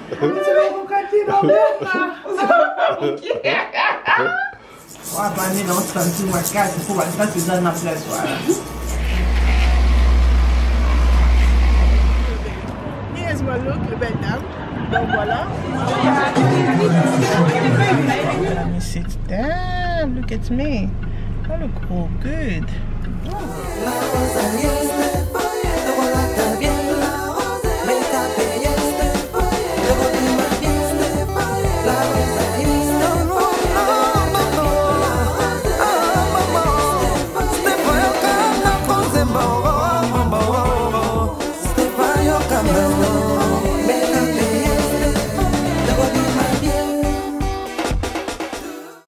Here's my look, le belle dame. Donc voilà. Let me sit down. Look at me. I look all good.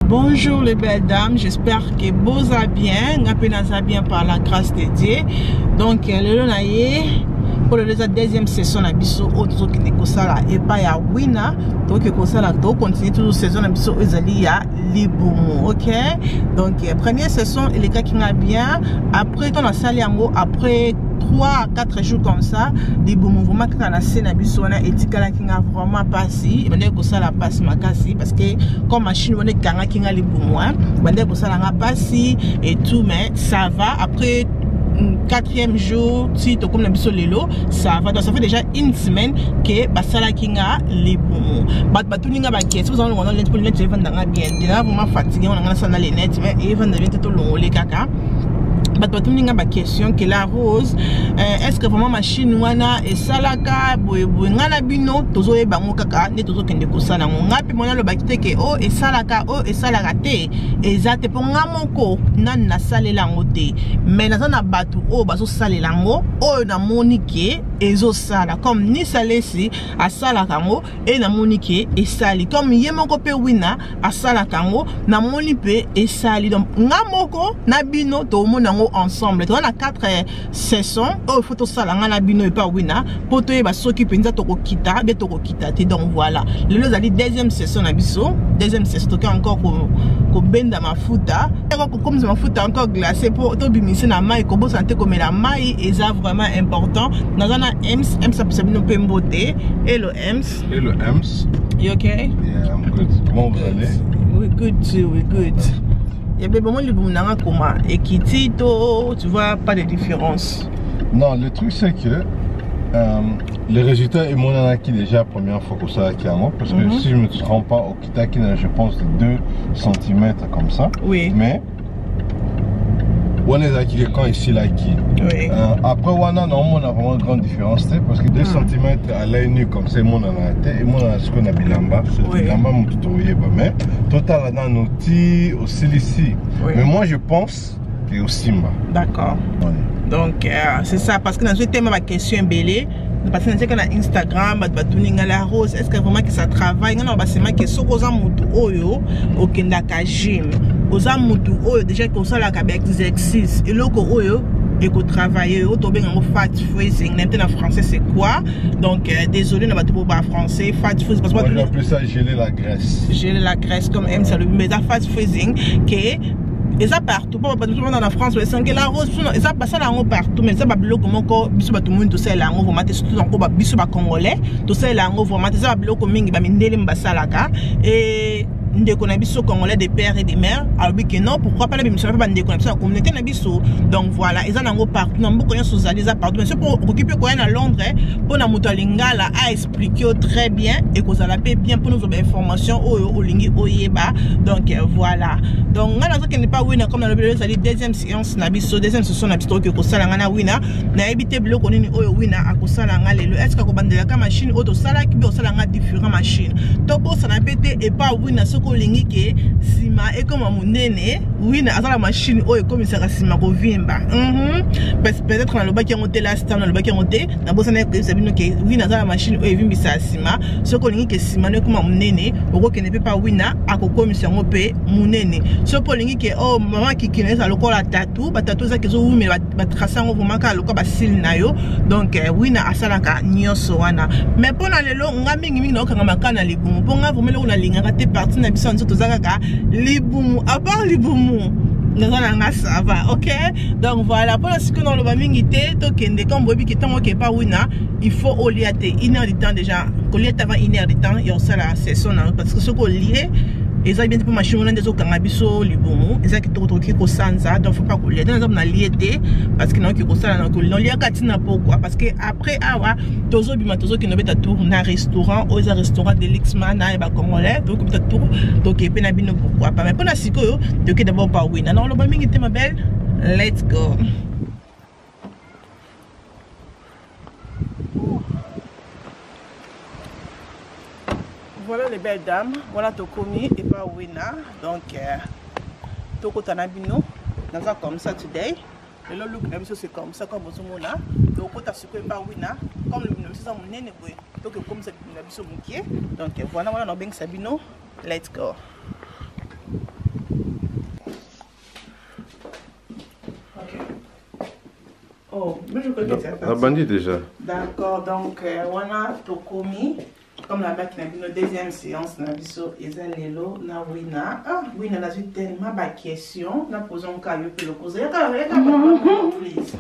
Bonjour les belles dames, j'espère que vous allez bien, bien par la grâce de Dieu. Donc le pour la deuxième session na biso autre qui nekosala et pas ya wina donc ekosala to continue toujours saison na biso ezali ya libumu, OK? Donc première session les gars qui nga bien après ton sali yango après 3 à 4 jours comme ça libumu vraiment quand na scène na biso na etikala ki nga vraiment passi bande kosala passe makasi parce que comme machine on est kanga ki nga libumu bande kosala nga passi et tout mais ça va après 4e jour si to comme na biso lelo ça va donc ça fait déjà une semaine que basala kinga libumu batu ninga ba kesi vous allez on net pour net vendre nga bien déjà vraiment fatigué on a sana les net mais even de bien tout longolé kaka batu ninga ba question que la rose est-ce que vraiment machine wana et salaka boye ngana bino tozo e bango kaka ne tozo kende ko sala ngapi mona lo bakite ke o e salaka te ezate po ngamoko nan na salela ngote mais na na batu o bazo salela ngo o na monike ezo sala comme ni salesi a sala kango et na monike e sali comme yemoko pe wina a sala kango na monipe e sali donc ngamoko na bino to mona ngo ensemble on a 4 sessions oh photo sala ngana bino et pas wina poto e ba soki penza to kokita be to kokita te donc voilà le lozali deuxième session na biso deuxième session to encore ko benda mafuta ko comme mafuta encore glacé pour to bimisi na mai ko bo santé comme la mai est vraiment important dans un EMS ça peut nous beauté et le EMS you okay? Yeah, I'm good. Comment vous allez? We're good too, we're good. Il y a des moments où comment et qui tu vois pas de différence. Non, le truc c'est que le résultat est mon qui déjà première fois que ça qui a parce que si je me trompe pas au kita qui je pense de 2 cm comme ça. Oui. Mais on est acquis quand ici là qui. Oui. Après on a vraiment une grande différence parce que 2 cm à l'œil nu comme c'est mon et mon ce qu'on a bilamba c'est bilamba mon tutoriel mais total dans nos petits au silici. Mais moi je pense que au simba. D'accord. Ouais. Donc c'est ça parce que dans ce thème ma question belé parce que dans Instagram batuninga la rose est-ce que vraiment que ça travaille ngana basema que sokoza mutu oyo okenda ka gym oza mutu oyo déjà ko sala ka exercice et loko oyo et ko travailler auto ben en fat freezing n'importe en français c'est quoi donc désolé na batu ba français fat freezing parce que on appelle ça geler la graisse comme aime ça le mais fat freezing que et ça partout pas dans la France mais que la rose et ça passe là partout mais ça ba biloko moko biso ba tout monde to sala ngo vraiment surtout encore ba biso ba congolais to sala ngo vraiment ça ba biloko mingi ba mindele mbasalaka et ndeko na biso congolais des pères et des mères alors que non pourquoi pas la biso pas ndeko na biso communauté na biso donc voilà ils en ont partout na mboko nyoso zali za partout mais c'est pour occuper quoi à Londres pour na muto lingala a expliqué très bien et que ça la paie bien pour nous avoir information au lingi oyeba donc voilà donc ngana zo que n'est pas wina comme dans le bureau ça dit deuxième séance na biso deuxième session na biso que sala ngana wina na ebité biloko nini oyo wina akosala ngale le est-ce que ko bandela ka machine auto sala ki be sala nga différent machine to bo ça na pété et pas wina lingi ke sima et comme monene oui na la machine oyo comme ça sima ko vimba peut-être na loba ki ngote la star na loba ki ngote na bosana ke sabino ke oui na la machine oyo vimbi sa sima soko lingi ke sima ne comme monene oko ke ne peut pas wina akokomisa ngo pe monene soko lingi ke oh maman ki kinesa lokola tatou ba tatou za ke zo mais ba tracer ngo vraiment ka lokola ba sil na yo donc wina asalaka nyoso wana mais pona lelo nga mingi na okanga makana libumu ponga vraiment le na linga te parti na biso nzoto zakaka libumu à part libumu ça va, ok? Donc voilà, pour ce que dans le mamingité, quand vous avez pas wina, il faut au lieu de 1 heure de temps déjà, au lieu d'avoir 1 heure de temps, il y a ça la session parce que ce qu'on lit, ils ont bien pour machine on des autres cangabiso libomo, ils ont qui trop qui kosanza, donc faut pas qu'on lit dans exemple na liété parce que non qui kosala na ko non lia katina pourquoi parce que après awa tozo bima tozo qui no beta tour na restaurant aux restaurant de l'Xman na ba congolais donc beta tour donc et pena bino pourquoi pas mais pour la siko donc d'abord pas oui non le mamingité ma belle, let's go. Voilà les belles dames, voilà Tokomi et pas Wina. Donc, Toko Tanabino, dans ça comme ça today. Le look c'est comme ça comme vous mona. Toko Tasuko et pas Wina. Comme le nom c'est mon nene boy. Toko comme ça biso mukie. Donc voilà voilà nos Sabino. Let's go. Ok. Oh, mais je connais ça. La bandit déjà. D'accord, donc voilà Tokomi. Comme la bac na deuxième séance na biso ezalelo na wina wina na tellement ba question na posons ka yo pelo poser ya ka please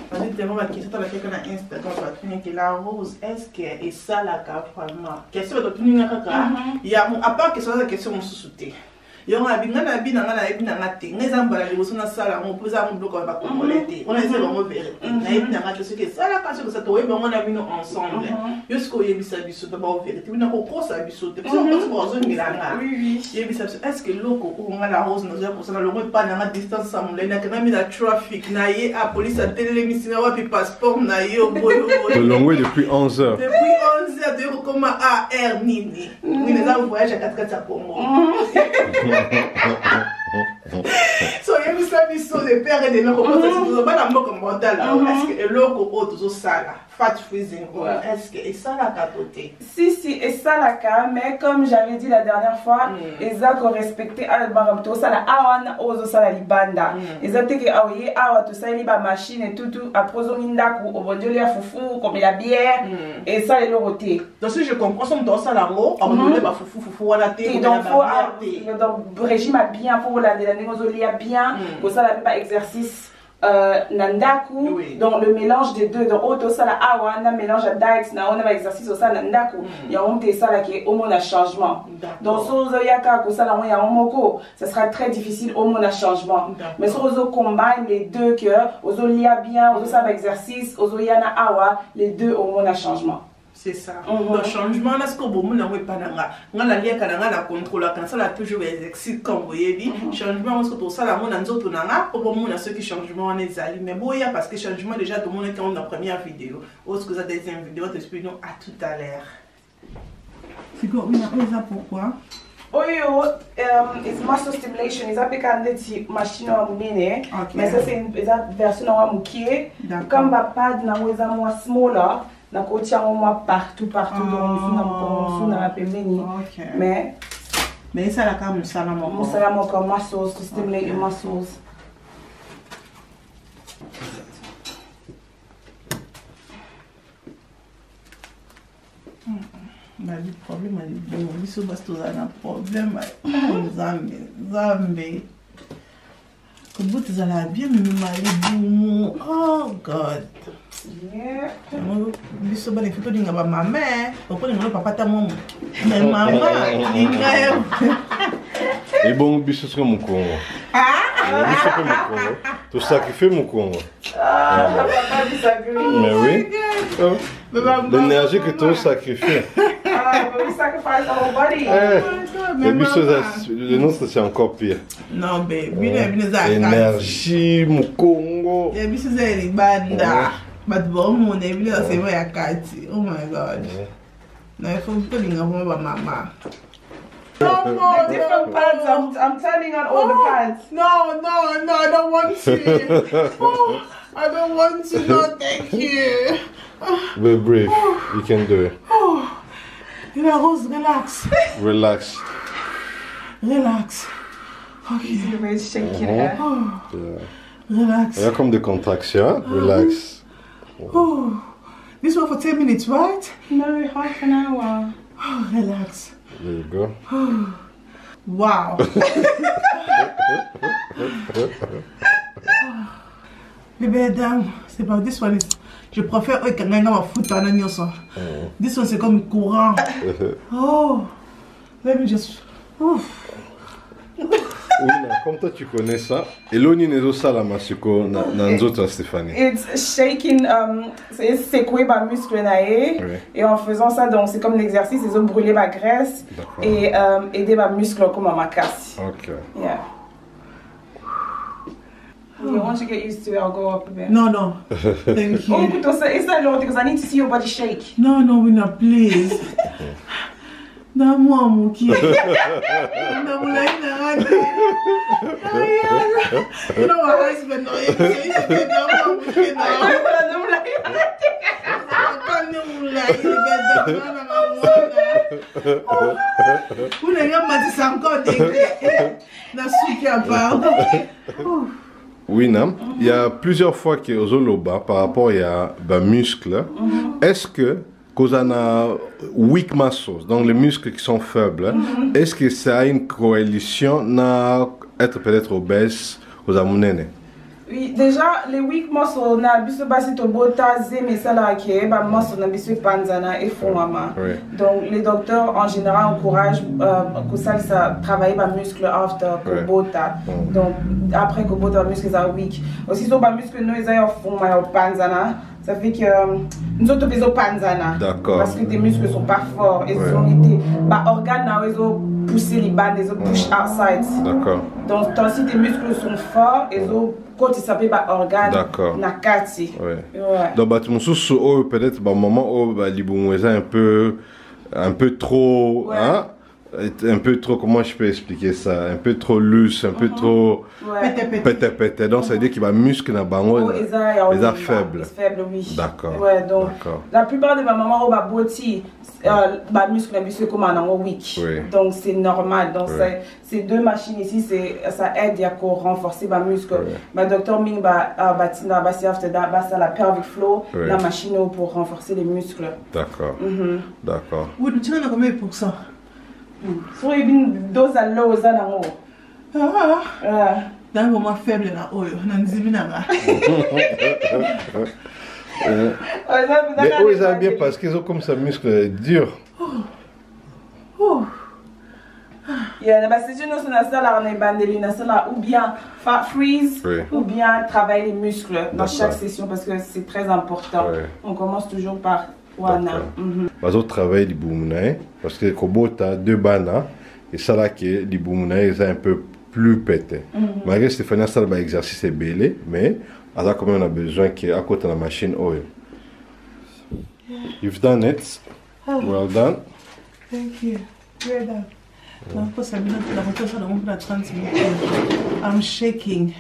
parce que tellement ba question la fait na Instagram patine que la rose est-ce que et ça la ka vraiment question de tuninga kaka ya à part que ça la question mususuté yo ngabinga na bina ngana te ngezambala liboso na sala mo poza mo bloquer ba komolete on essaie de reverrer na bina ngata ce que ça la ka ce que ça to yeba ngona bino ensemble yo ce ko yebisa biso ba vérité bina ko kosa biso te parce que ko zo ngilanga oui yebisa est-ce que loko ko ngala rose no za pour ça le mo pas na distance sa mo lena kana mi la traffic na ye a police a télé misina wa pi passeport na ye au boyo longue depuis 11 heures depuis 11 heures de comme AR nini oui les a voyage à 4 à Congo. So il y a des choses de père et de mère comme ça c'est pas la mort comme mental est-ce que l'autre autre sala fat freezing est-ce que et ça la capoté si et ça la cas mais comme j'avais dit la dernière fois ils ont respecté à baramto ça la awana ozo ça la libanda ils ont que aoye awa tout ça liba machine et tout après zo mindaku au bon dieu les foufou comme la bière et ça les roté donc si je comprends ça dans ça la ro on ne pas foufou wala té donc faut donc régime bien pour la négozolia bien pour ça la pas exercice nandaku donc le mélange des deux donc auto ça la awana mélange à diet na on a exercice au ça nandaku ya on te ça là qui au moins un changement donc so yaka ko ça là on ya moko ça sera très difficile au moins un changement mais so ozo combine les deux que ozo lia bien ozo ça va exercice ozo yana awa les deux au moins un changement. C'est ça. Le changement, là, ce que vous n'avez pas na lien kananga na contrôle quand ça la toujours exercice comme vous voyez dit changement parce que tout ça la monde en autres nanga pour moi ceux qui changement on est allé mais boya parce que changement déjà tout le monde quand on a première vidéo ou ce que ça deuxième vidéo t'explique à tout à l'heure. C'est quoi on a pourquoi? Oyo is muscle stimulation is appliqué des machines à mouiner mais ça c'est une version à moukier comme pad na weza moi smaller na kotia moi partout dans la pembeni mais ça la comme ça la comme muscles to stimulate your muscles. Le problème est bon, il se passe tout un problème. Zambe. Que bout de la bien me oh God. Yeah. Il se passe les photos de ma mère. Pourquoi ne papa ta maman? Mais maman, il et bon, biso c'est mon Congo. Tu sacrifies mon Congo. Mais oui. L'énergie que tu sacrifies. Les biso, le nôtre c'est encore pire. Non, baby, l'énergie, mon Congo. Les biso c'est les banda. Mais bon, mon église c'est moi à Kati. Oh my God. Non, il faut que tu dises à maman. No, different pads. I'm turning on all the pads. No, I don't want to. Oh, I don't want to. No, thank you. Be brave. You can do it. Oh, relax. Relax. Relax. Okay. Shake your head. Relax. Il y a comme des contractions. Relax. Oh. This one for 10 minutes, right? No, half an hour. Oh, relax. There you go. Wow. Bébé dame, c'est pas this one. Je préfère eux quand même foot à l'année ça. This one c'est comme courant. Oh, let me just. Oui, comme toi tu connais ça, et l'oni n'est pas la masiko nanzota Stéphanie. It's shaking, c'est secouer ma muscle naé, et en faisant ça, donc c'est comme l'exercice, ils ont brûlé ma graisse et aider ma muscle comme ma casse. Ok. Yeah. Okay, once you get used to it, I'll go up a bit. No, no. Thank you. Oh, it's not long because I need to see your body shake. No, no, Wina, please. No, mom, okay. No, like that. You know my husband, no, you say, no, mom, okay, no. I can't like you, oui, il y a plusieurs fois que Ozoloba par rapport à muscles. Est-ce que cause on a weak muscles, donc les muscles qui sont faibles, est-ce que ça a une corrélation à être peut-être obèse aux amounènes? Oui, déjà les weak muscles on a biso basi to bota zeme sala ke ba muscle na biso panzana et fondama. Donc les docteurs en général encouragent que ça travailler ba muscle after ko bota. Donc après ko bota muscle ça weak. Aussi so ba muscle no ils font ma panzana. Ça fait que nous autres faisons panzana. D'accord. Parce que tes muscles sont pas forts. Ils ont été ba organes na ils ont poussé les bandes, ils ont push outside. D'accord. Donc si tes muscles sont forts, ils ont quand il s'appelle par organe, nakati. Donc peut-être au moment où l'ibumoueza un peu trop, hein, un peu trop, comment je peux expliquer ça, un peu trop loose, un peu trop pété. Donc ça veut dire qu'il va muscle na bango, les a faibles. Oui. D'accord. Ouais, donc la plupart de ma maman au boti, ma muscle na biso comme un weak. Donc c'est normal. Donc ces deux machines ici, ça aide à renforcer ma muscle. Ma docteur Ming batina basi after that basa la pelvic floor, la machine pour renforcer les muscles. D'accord. D'accord. Oui, tu en as combien pour ça? So even those are low za na ngo. Dans le moment faible là, oh, nanzibina. Mais eux ils aiment bien parce qu'ils ont comme ça muscle dur. Yeah, bah c'est une autre sala on est bandeli na sala ou bien fat freeze ou bien travailler les muscles dans chaque session parce que c'est très important. On commence toujours par wana. Bazo travail libumuna parce que kobota deux bana et ça là que libumuna est un peu plus pété. Malgré Stéphanie ça le exercice est belé mais à quand même on a besoin qu'à côté de la machine oil. You've done it. Well done. Thank you. Well done. I'm shaking.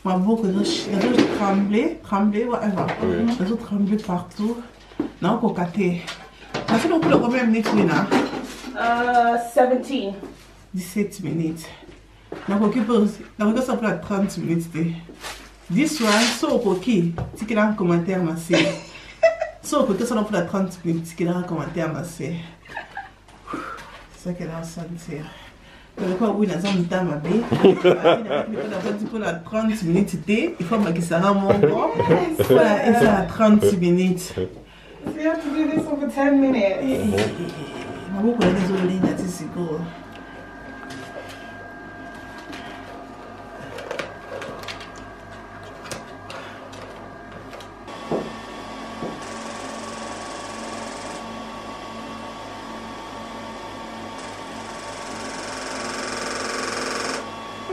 Ma bouche est tremblée, whatever. Elle est tremblée partout. Non, pour cater. Ça fait donc combien de minutes, Lina? 17 minutes. Donc, ça fait 30 minutes. This one, so ok. Si tu as un commentaire, ma sœur. So ok, ça fait 30 minutes. Si tu as un commentaire, ma sœur. C'est ça qu'elle a senti. Donc, oui, dans un temps, ma belle. Pour la 30 minutes, il faut que ça remonte. Voilà, et ça a 30 minutes. So you have to do this over 10 minutes. I'm going to go.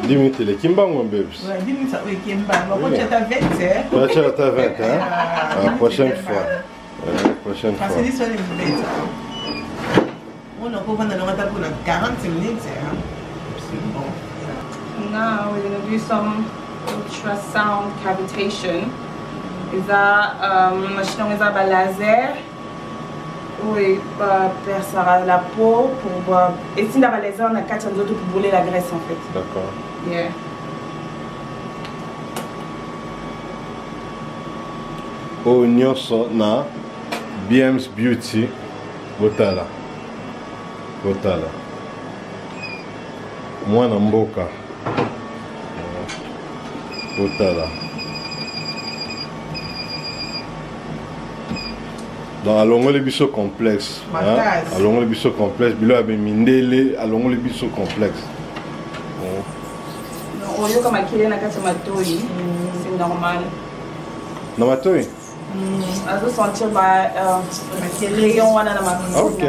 Limite les Kimba ou un bébé? Ouais, 10 minutes avec Kimba. Quand tu as 20, hein? Quand tu as 20, hein? La prochaine fois. La prochaine fois. Parce que l'histoire est bête. On a pas pendant longtemps pour 40 minutes, hein? Now we're going to do some ultrasound cavitation. Is that machine is a laser? Oui, percer la peau pour et si on a laser on a 4 autres pour brûler la graisse en fait. D'accord. Yeah. Oh nyoso na BM's Beauty Botala. Mwana mboka. Otala. Donc allons les biseaux complexes. Allons les biseaux complexes. Bilo a mindele. Allons les biseaux complexes. Non, oyo comme akile na kati matoi, c'est normal. Na matoi. Azo sentir ba rayon wana na matoi. Ok.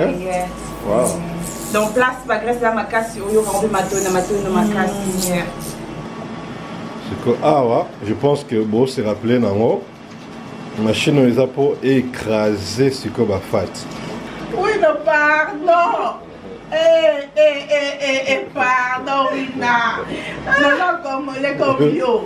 Wow. Donc place ba graisse la makasi oyo rombe matoi na makasi. C'est que je pense que bon c'est rappelé nango. Machine les a pour écraser ce que va faire. Oui, non, pardon. Pardon, Wina. Non, comme les combios.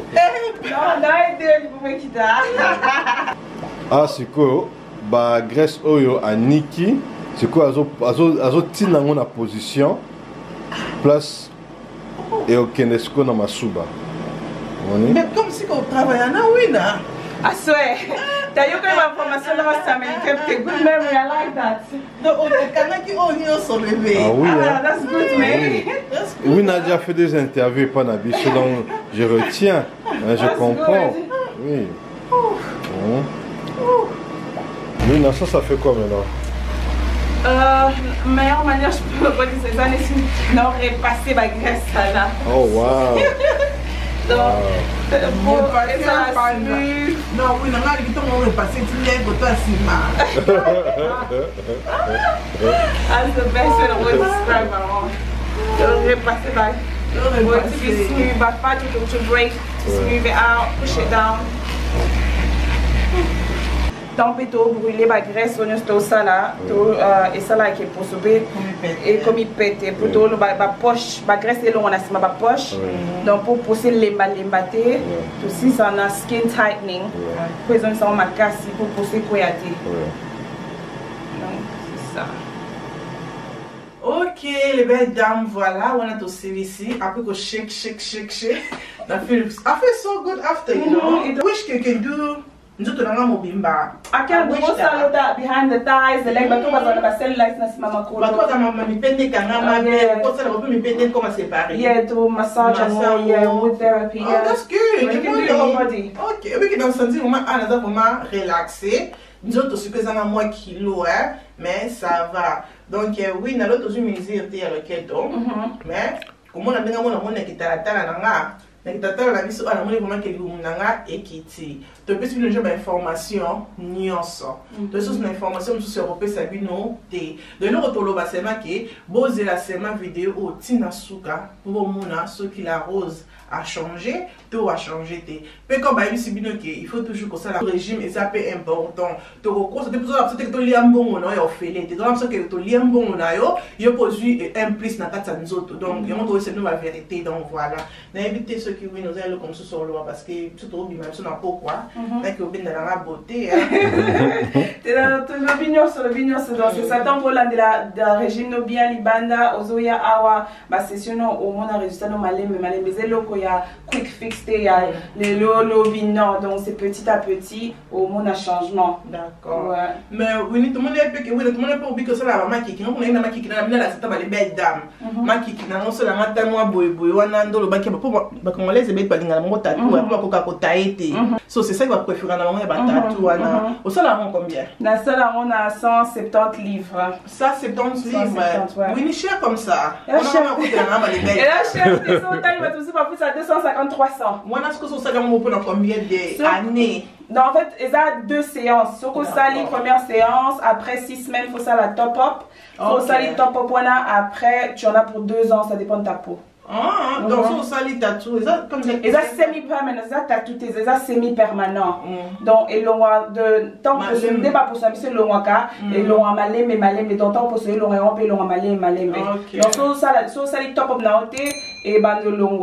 Ah, c'est que bah graisse oyo a Niki, c'est que azo tina ngona position place et au Kenesco na masuba. Mais comme si on travaille en Wina. I swear. That you got information last time and you kept a good memory. I like that. Ah oui, that's good, man. Oui, Nadia fait des interviews pas Nabiso, donc je retiens, je comprends. Oui. Oui, non, ça fait quoi maintenant? Meilleure manière, je peux pas dire ces années, n'aurait passé ma graisse là. Oh wow. Donc, non, oui, non, on va passer tout le temps à Sima. That's the best way to describe my mom. Don't repass it back. Want to be smooth, but fat to break, to smooth it out, push it down. Tant pis tout brûler ma graisse on est ça là et ça là qui est pour sauver et comme il pète et pour tout ma poche ma graisse est long on a ma poche donc pour pousser les maté aussi ça on a skin tightening pour ils ont ça ma casse pour pousser koyate donc c'est ça. Ok les belles dames, voilà on a tout ici après que shake I feel so good after, you know. I wish you can do I can go salad behind the thighs, the leg, but over the cellulite mama cool. Yeah, to massage and yeah, wood therapy. Oh, that's good. You can do your whole body. Okay, we can sentir vraiment relaxé. Nous autres aussi pesant à moins kilo, mais ça va. Donc oui, nous avons tous une mesure à laquelle mais comment on a bien mon qui t'a nakitata la biso ana moni vraiment que lumunanga ekiti to pesi bino joba information nyonso to so na information sur européen sabino te de no rotoloba sema ke boze la sema vidéo o tina suka pour mona ce qui la rose a changé tout a changé te pe comme ba bisi bino ke il faut toujours que ça le régime et ça peut important to ko ça te pour ça que to liambongo na yo fele te donc ça que to liambongo na yo produit implice na kata nzoto donc yo montre c'est nous la vérité donc voilà na éviter ce qui oui nous allons comme ça sur le parce que tout au bien ça n'a pourquoi mais que bien dans la beauté c'est dans le vignon sur le vignon donc c'est ça tant pour la de la régime no bien libanda ozoya awa ba session au monde résultat no malembe zelo ko ya quick fix te ya le lo vignon donc c'est petit à petit au monde a changement d'accord mais oui tout le monde est que oui tout le monde pas oublier que ça la maman qui on a na maman qui na la c'est pas les belles dames maman qui na non seulement tellement boy wana ndolo ba congolais bête balinga na tatou pour koka kota été so c'est ça qui va préférer na ba tatou wana au salaire combien na salaire on a 170 livres 170 livres oui ni cher comme ça on a coûté na ba les belles et là cher c'est ça taille va tout ça plus à 250 300 wana ce que ça gagne pour combien d'années non en fait il y a 2 séances soko sali première séance après 6 semaines faut ça la top up faut sali top up wana après tu en as pour 2 ans ça dépend de ta peau. Ah, donc ça les tatous, comme ça semi-permanent, ça tatou, ça semi-permanent. Donc et l'on de tant que ce débat pour ça, c'est l'on ka et l'on a malé mais donc tant pour ce l'on est rompé l'on a malé. Donc ça les top up na hauteur et bande l'on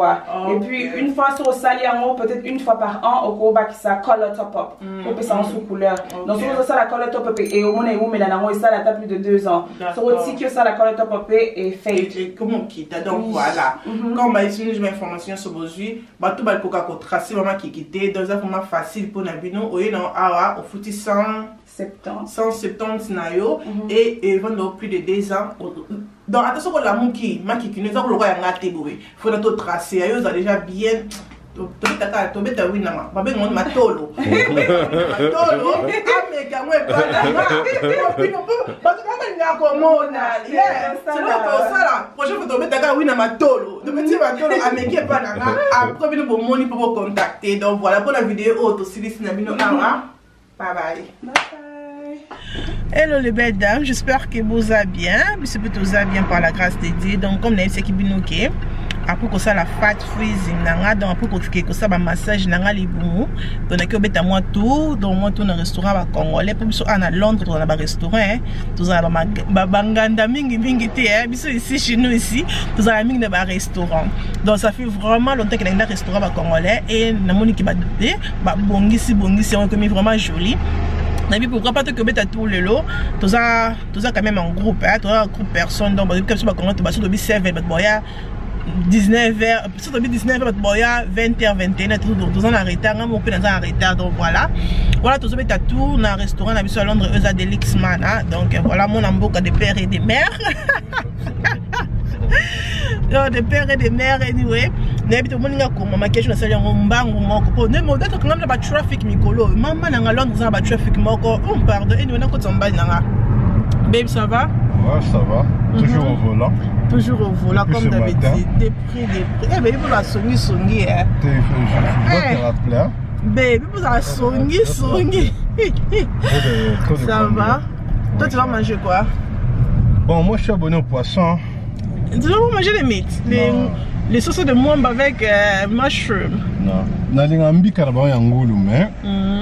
et puis une fois sur sali en haut peut-être une fois par an au koba qui ça color top up. On peut ça en sous couleur. Donc ça la color top up et au moins où mais là ça la tape plus de 2 ans. Sur aussi que ça la color top up et fade. Comment quitte donc voilà. Quand on va utiliser mes informations sur vos yeux, tout va tracer vraiment qui quitte dans un format facile pour Nabino ou non awa au fouti 170 nayo et vendant plus de 2 ans. Donc attention pour la mouki, ma qui nous a le roi ngate boui. Faut notre tracer, ils ont déjà bien tobeta winama babenga ngo matolo matolo ameka ngwe bana bino bato banga komona sala projet photo tobeta ka winama matolo tobeti matolo ameke bana après bino bomoni pour vous contacter. Donc voilà pour la vidéo auto silis na bino awa. Bye bye. Hello les belles dames, j'espère que vous allez bien. Monsieur vous allez bien par la grâce de Dieu. Donc comme c'est qui binoké après que ça la fat freezing nanga donc après que ça ba massage nanga libumu donc que beta moi tout donc moi tout dans restaurant ba congolais pour biso à Londres dans ba restaurant tous à ba banganda mingi té biso ici chez nous ici tous à mingi dans ba restaurant. Donc ça fait vraiment longtemps que dans restaurant ba congolais et na moni ki ba bongisi on comme vraiment joli. Nabi pourquoi pas que beta tout le lot tous à quand même en groupe tous un groupe personne donc comme ça ba congolais to ba so do bi serve ba boya 19h, surtout 19h, 20h, 21h, tout en retard, on peut dans un retard, donc voilà. Voilà, tout ça, tu as tout dans un restaurant, on a vu à Londres, eux, à Delixman, donc voilà, mon amboka de père et de mère. Donc, de père et de mère, anyway. N'habite au monde, comme ma question, c'est un bang ou mon copain. Ne m'en dites que l'homme n'a pas de trafic, Mikolo. Maman, n'a pas Londres, n'a pas de trafic, Moko. On parle de, et nous, on a quoi de son bain, Babe, ça va? Ouais, ça va. Toujours au volant. Toujours au volant, comme d'habitude. Des prix. Eh, mais vous la songi. Je dois te rappeler. Baby, vous la songi. Ça va? Toi, tu vas manger quoi? Bon, moi, je suis abonné au poisson. Tu vas manger les mythes? Les sauces de mwamba avec mushroom. Non. Dans les ambi carabao yangoulou, mais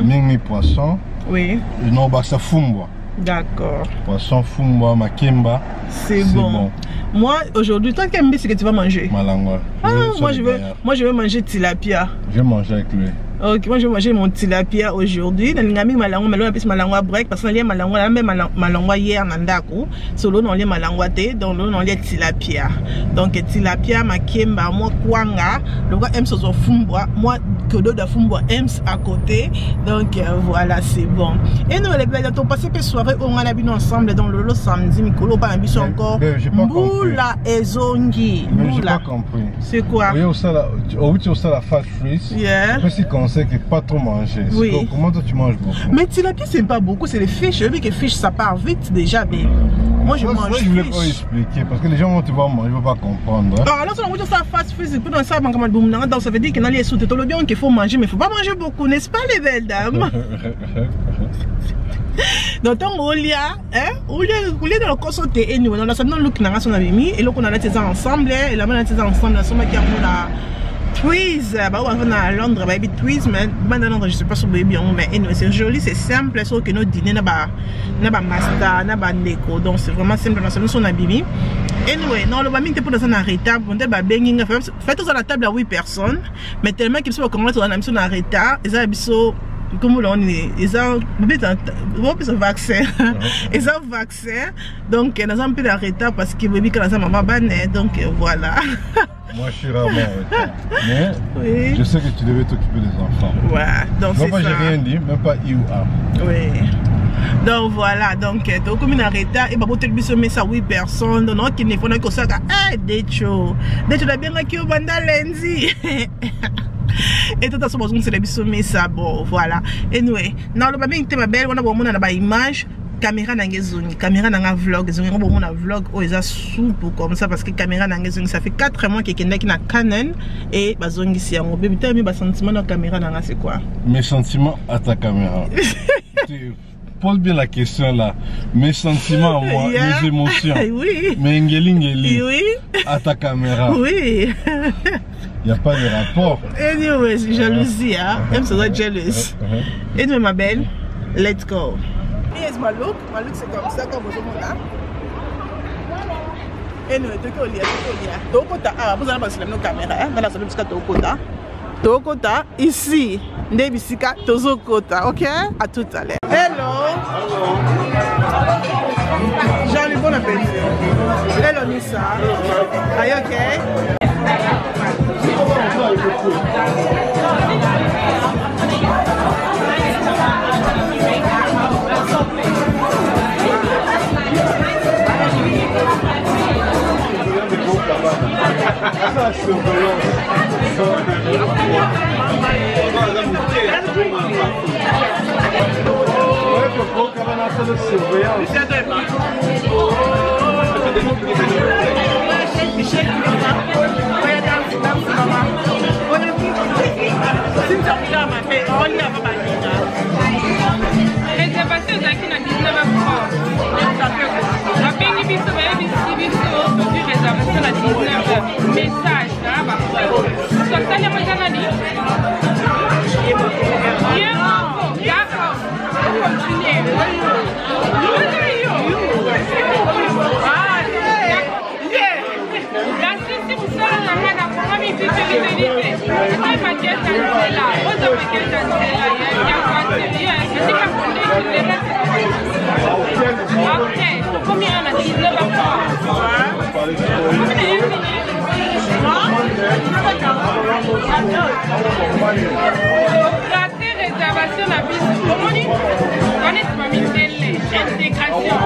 mingi poisson. Oui. Non, bah ça fumba. D'accord. Poisson fumba, makemba. C'est bon. Moi, aujourd'hui, toi, qu'est-ce que tu vas manger? Malangwa. Ah, moi, je vais manger tilapia. Je vais manger avec lui. Ok, moi je vais manger mon tilapia aujourd'hui. Dans les malangwa break parce que les malangwa malangwa hier nandako. Solo non les malangwa te, donc non les tilapia. Donc tilapia makemba moi kwanga, le gars aime soso fumbwa, moi que d'autres fumbwa aime à côté. Donc voilà, c'est bon. Et nous les belles on passé per soirée on a bien ensemble dans le samedi Mikolo pas ambition encore. Boula ezongi. Mais j'ai pas compris. C'est quoi? Oui, au ça la fat freeze. Yeah. C'est que pas trop manger. Oui. Comment toi tu manges beaucoup? Mais tilapia c'est pas beaucoup, c'est les fiches. Je veux que fiches ça part vite déjà, mais moi je mange fiches. Je voulais pas expliquer parce que les gens vont te voir manger, ils vont pas comprendre. Hein? Alors ça on va faire fast food, c'est dans ça donc ça veut dire que dans les sous-tétons le bien qu'il faut manger mais il faut pas manger beaucoup, n'est-ce pas les belles dames? Donc on y a dans le consulter et nous dans la salle look na son avait mis et là on a les ensemble et là on a les ensemble dans son qui a Twiz, bah on va à Londres, baby Twiz, mais maintenant je sais pas si vous bien, mais c'est joli, c'est simple, sauf que nos dîners n'a pas master, n'a pas déco, donc c'est vraiment simple, nous sommes habillés. Anyway, non, le baming t'es pour dans un arrêt, on te va banging, faites tous à la table à 8 personnes, mais tellement qu'ils sont comment on a mis son arrêt, ils ont comme on est, ils ont un vaccin, ils ont un vaccin, donc ils ont un peu d'arrêt parce que baby quand ça maman banne, donc voilà. Moi je suis rarement en retard. Mais oui. Je sais que tu devais t'occuper des enfants. Ouais, donc c'est ça. Moi j'ai rien dit, même pas I ou A. Oui. Donc voilà, donc comme une retard, et bah vous te ça 8 personnes, donc il ne faut que ça des choses la bien qui au banda lundi. Et tout à ce moment c'est les bisous ça bon voilà. Anyway, non le babing t'es ma belle, on a bon on a ba image. Caméra n'angezoni, caméra n'anga vlog, ils ont bon un vlog, oh ils a soupe comme ça parce que caméra n'angezoni, ça fait 4 mois qu'il y a na Canon et bazongi si on bébé t'as mis bas sentiment dans caméra n'anga c'est quoi? Mes sentiments à ta caméra. Pose bien la question là. Mes sentiments à moi, mes émotions. Oui. Mes ngeli oui. À ta caméra. Oui. Il n'y a pas de rapport. Anyway, jalousie hein. Même ça doit être jealous. Anyway ma belle, let's go. Here's my look c'est comme ça comme vous là. Et nous Tokota vous allez passer nos caméras dans la salle jusqu'à Tokota ici Ndebisika Tozokota, OK? À tout à l'heure. Hello. Jean, bon appétit. Hello Nissa. Are you okay? Réservation ezalaki na 19 francs. Babengi biso bayebisi biso tozwi réservation na 19 message na bapreuve. Tosali yango eza nani? Ye moko, d'accord. Continuez. Si vous savez la main à comment il dit que les élites, c'est pas ma guette à là, on doit me guette à là, il y a pas de rien, c'est pas pour les ok, combien on a 19 fois? Raté réservation à bis, comment on dit? On est pas mis télé, intégration.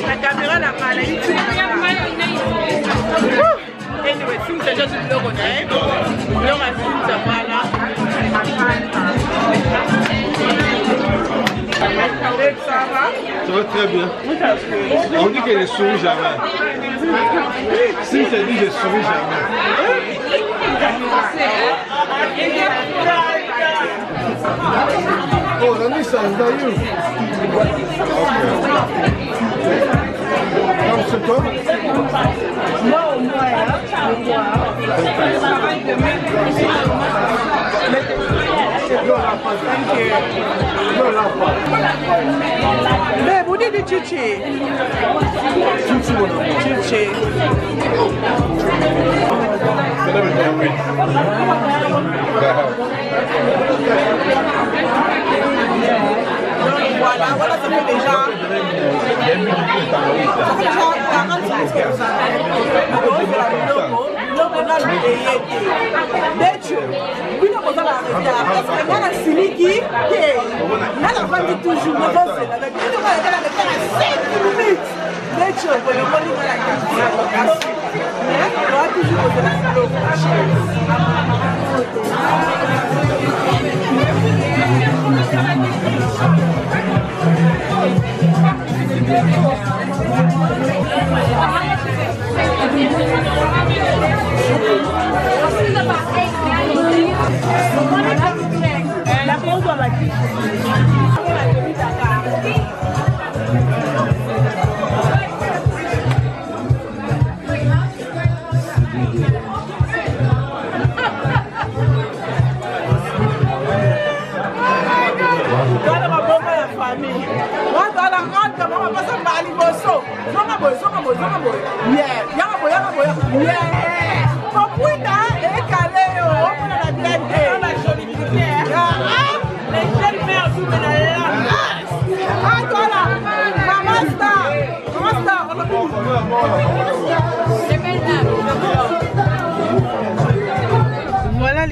La caméra n'a pas la YouTube. Anyway, si c'est juste le connaît, le racine, ça va là. Ça va? Ça va très bien. On dit qu'elle ne sourit jamais. Si c'est dit, je ne souris jamais. Oh, Rani, ça is that you? Okay. C'est toi? Non, moi. Mais vous dites Chichi. Chichi. Voilà, ça fait déjà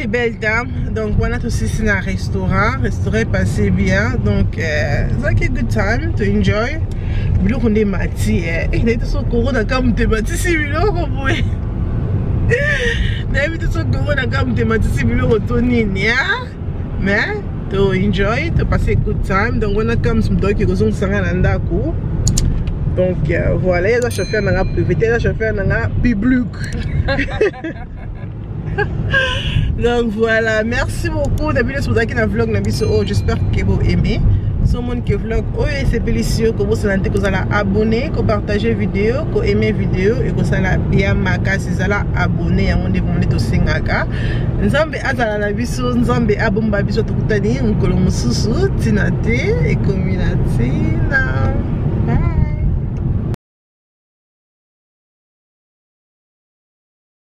'Belle dame'. Donc voilà, aussi c'est un restaurant est passé bien, donc it's like a good time to enjoy. Bilo on est mati il est tout corona comme te mati si bilo ko boy na tout corona comme te mati si bilo ko toni nia mais to enjoy, to passer a good time. Donc on a comme some doki ko son sanga nanda ko. Donc voilà, il y a des chauffeurs dans la privé, il y a des chauffeurs dans la public. Donc voilà, merci beaucoup d'habitude sur un vlog j'espère que vous aimez. Si vous aimez vlog, c'est délicieux que vous allez abonner, que vous partagez la vidéo, que vous aimez la vidéo et que vous allez bien marquer si vous allez abonner à mon développement de Singaka. Nous avons azala na biso, nous avons abomba biso tukutani, ngolo mususu, tinate et communauté.